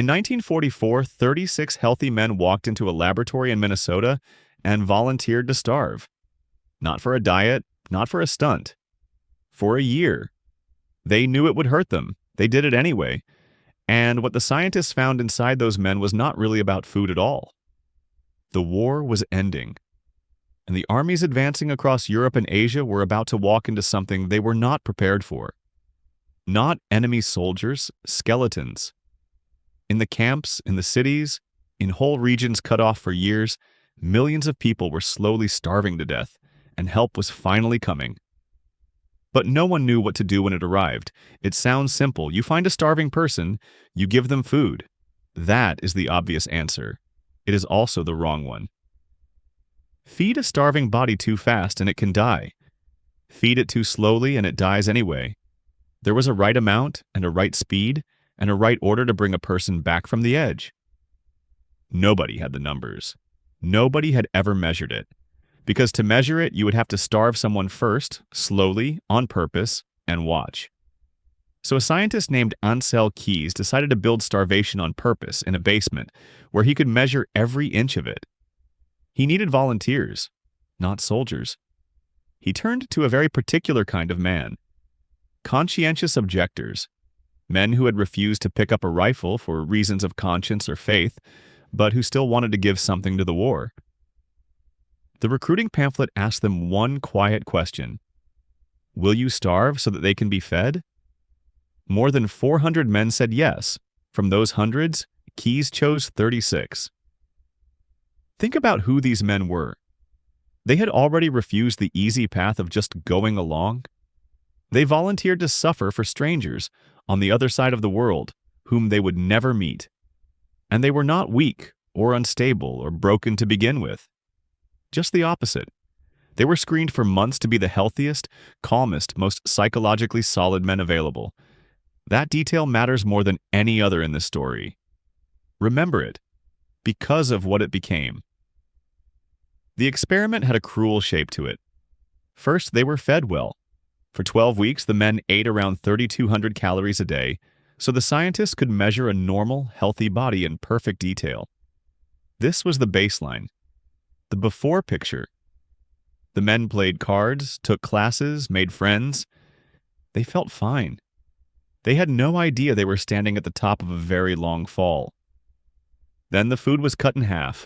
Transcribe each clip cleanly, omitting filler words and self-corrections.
In 1944, 36 healthy men walked into a laboratory in Minnesota and volunteered to starve. Not for a diet, not for a stunt. For a year. They knew it would hurt them. They did it anyway. And what the scientists found inside those men was not really about food at all. The war was ending. And the armies advancing across Europe and Asia were about to walk into something they were not prepared for. Not enemy soldiers, skeletons. In the camps, in the cities, in whole regions cut off for years, millions of people were slowly starving to death, and help was finally coming. But no one knew what to do when it arrived. It sounds simple. You find a starving person, you give them food. That is the obvious answer. It is also the wrong one. Feed a starving body too fast and it can die. Feed it too slowly and it dies anyway. There was a right amount and a right speed and a right order to bring a person back from the edge. Nobody had the numbers. Nobody had ever measured it. Because to measure it, you would have to starve someone first, slowly, on purpose, and watch. So a scientist named Ansel Keys decided to build starvation on purpose in a basement where he could measure every inch of it. He needed volunteers, not soldiers. He turned to a very particular kind of man. Conscientious objectors. Men who had refused to pick up a rifle for reasons of conscience or faith, but who still wanted to give something to the war. The recruiting pamphlet asked them one quiet question. Will you starve so that they can be fed? More than 400 men said yes. From those hundreds, Keys chose 36. Think about who these men were. They had already refused the easy path of just going along. They volunteered to suffer for strangers on the other side of the world, whom they would never meet. And they were not weak or unstable or broken to begin with. Just the opposite. They were screened for months to be the healthiest, calmest, most psychologically solid men available. That detail matters more than any other in this story. Remember it, because of what it became. The experiment had a cruel shape to it. First, they were fed well. For 12 weeks, the men ate around 3,200 calories a day, so the scientists could measure a normal, healthy body in perfect detail. This was the baseline. The before picture. The men played cards, took classes, made friends. They felt fine. They had no idea they were standing at the top of a very long fall. Then the food was cut in half.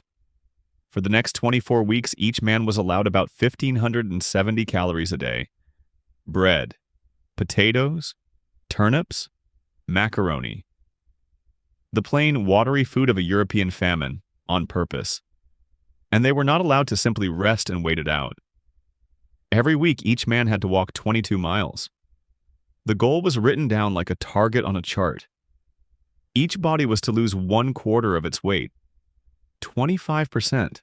For the next 24 weeks, each man was allowed about 1,570 calories a day. Bread, potatoes, turnips, macaroni. The plain, watery food of a European famine, on purpose. And they were not allowed to simply rest and wait it out. Every week, each man had to walk 22 miles. The goal was written down like a target on a chart. Each body was to lose 1/4 of its weight. 25%.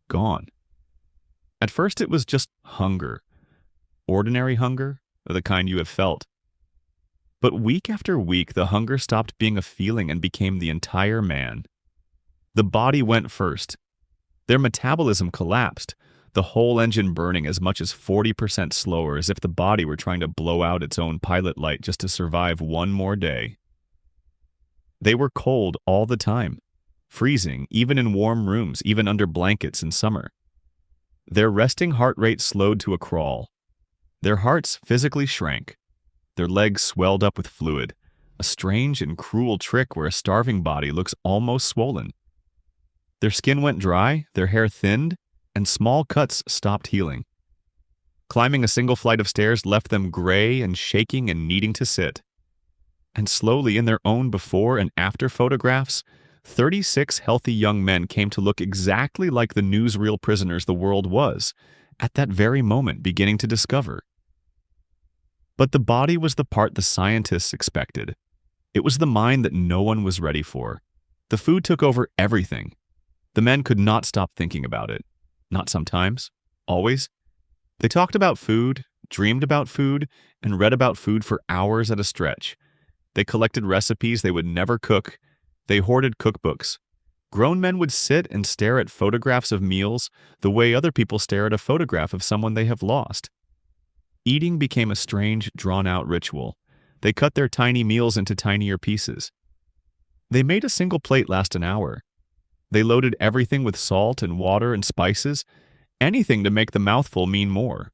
Gone. At first, it was just hunger. Ordinary hunger, the kind you have felt. But week after week, the hunger stopped being a feeling and became the entire man. The body went first. Their metabolism collapsed, the whole engine burning as much as 40% slower, as if the body were trying to blow out its own pilot light just to survive one more day. They were cold all the time, freezing, even in warm rooms, even under blankets in summer. Their resting heart rate slowed to a crawl. Their hearts physically shrank. Their legs swelled up with fluid, a strange and cruel trick where a starving body looks almost swollen. Their skin went dry, their hair thinned, and small cuts stopped healing. Climbing a single flight of stairs left them gray and shaking and needing to sit. And slowly, in their own before and after photographs, 36 healthy young men came to look exactly like the newsreel prisoners the world was, at that very moment beginning to discover. But the body was the part the scientists expected. It was the mind that no one was ready for. The food took over everything. The men could not stop thinking about it. Not sometimes. Always. They talked about food, dreamed about food, and read about food for hours at a stretch. They collected recipes they would never cook. They hoarded cookbooks. Grown men would sit and stare at photographs of meals the way other people stare at a photograph of someone they have lost. Eating became a strange, drawn-out ritual. They cut their tiny meals into tinier pieces. They made a single plate last an hour. They loaded everything with salt and water and spices, anything to make the mouthful mean more.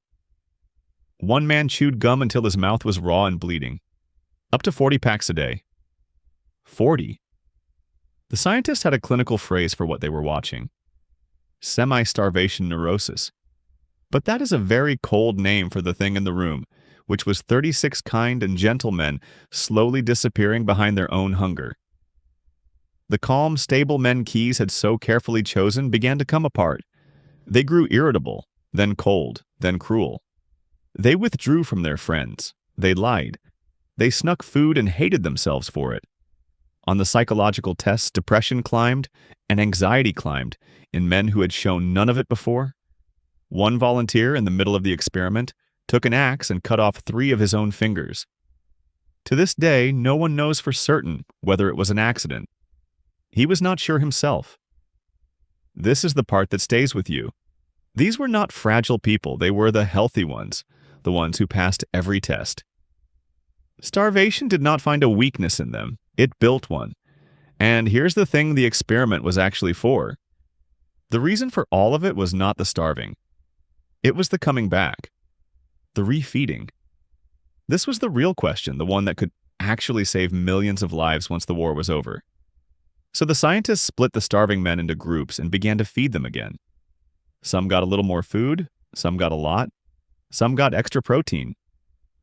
One man chewed gum until his mouth was raw and bleeding. Up to 40 packs a day. 40. The scientists had a clinical phrase for what they were watching. Semi-starvation neurosis. But that is a very cold name for the thing in the room, which was 36 kind and gentle men slowly disappearing behind their own hunger. The calm, stable men Keyes had so carefully chosen began to come apart. They grew irritable, then cold, then cruel. They withdrew from their friends. They lied. They snuck food and hated themselves for it. On the psychological tests, depression climbed and anxiety climbed in men who had shown none of it before. One volunteer in the middle of the experiment took an axe and cut off 3 of his own fingers. To this day, no one knows for certain whether it was an accident. He was not sure himself. This is the part that stays with you. These were not fragile people, they were the healthy ones, the ones who passed every test. Starvation did not find a weakness in them, it built one. And here's the thing the experiment was actually for. The reason for all of it was not the starving. It was the coming back. The refeeding. This was the real question, the one that could actually save millions of lives once the war was over. So the scientists split the starving men into groups and began to feed them again. Some got a little more food, some got a lot, some got extra protein,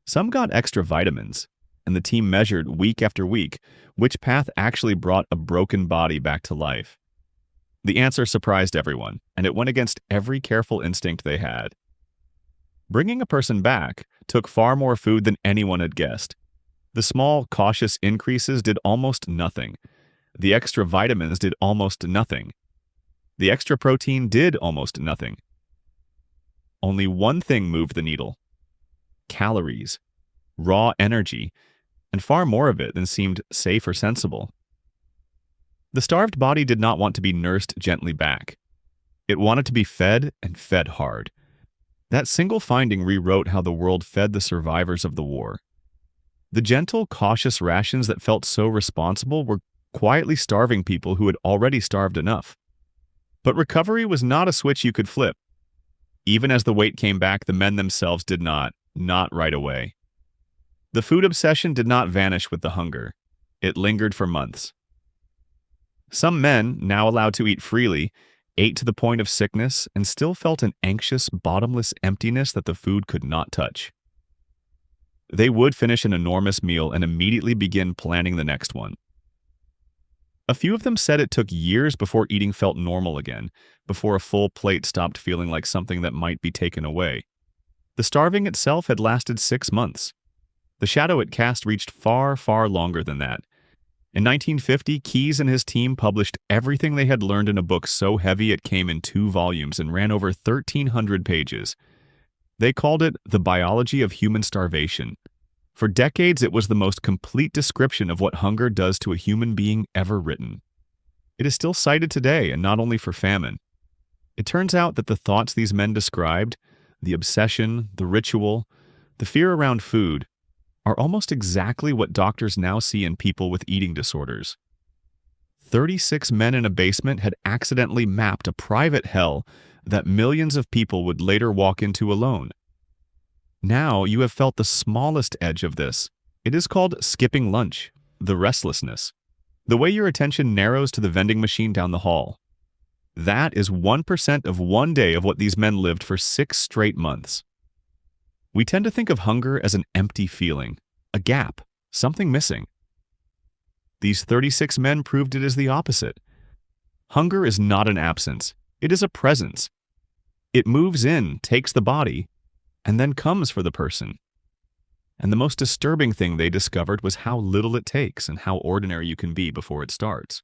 some got extra vitamins, and the team measured week after week which path actually brought a broken body back to life. The answer surprised everyone, and it went against every careful instinct they had. Bringing a person back took far more food than anyone had guessed. The small, cautious increases did almost nothing. The extra vitamins did almost nothing. The extra protein did almost nothing. Only one thing moved the needle. Calories. Raw energy, and far more of it than seemed safe or sensible. The starved body did not want to be nursed gently back. It wanted to be fed and fed hard. That single finding rewrote how the world fed the survivors of the war. The gentle, cautious rations that felt so responsible were quietly starving people who had already starved enough. But recovery was not a switch you could flip. Even as the weight came back, the men themselves did not right away. The food obsession did not vanish with the hunger. It lingered for months. Some men, now allowed to eat freely, ate to the point of sickness and still felt an anxious, bottomless emptiness that the food could not touch. They would finish an enormous meal and immediately begin planning the next one. A few of them said it took years before eating felt normal again, before a full plate stopped feeling like something that might be taken away. The starving itself had lasted 6 months. The shadow it cast reached far, far longer than that. In 1950, Keyes and his team published everything they had learned in a book so heavy it came in 2 volumes and ran over 1,300 pages. They called it The Biology of Human Starvation. For decades, it was the most complete description of what hunger does to a human being ever written. It is still cited today, and not only for famine. It turns out that the thoughts these men described, the obsession, the ritual, the fear around food, are almost exactly what doctors now see in people with eating disorders. 36 men in a basement had accidentally mapped a private hell that millions of people would later walk into alone. Now you have felt the smallest edge of this. It is called skipping lunch, the restlessness. The way your attention narrows to the vending machine down the hall. That is 1% of one day of what these men lived for 6 straight months. We tend to think of hunger as an empty feeling, a gap, something missing. These 36 men proved it is the opposite. Hunger is not an absence, it is a presence. It moves in, takes the body, and then comes for the person. And the most disturbing thing they discovered was how little it takes and how ordinary you can be before it starts.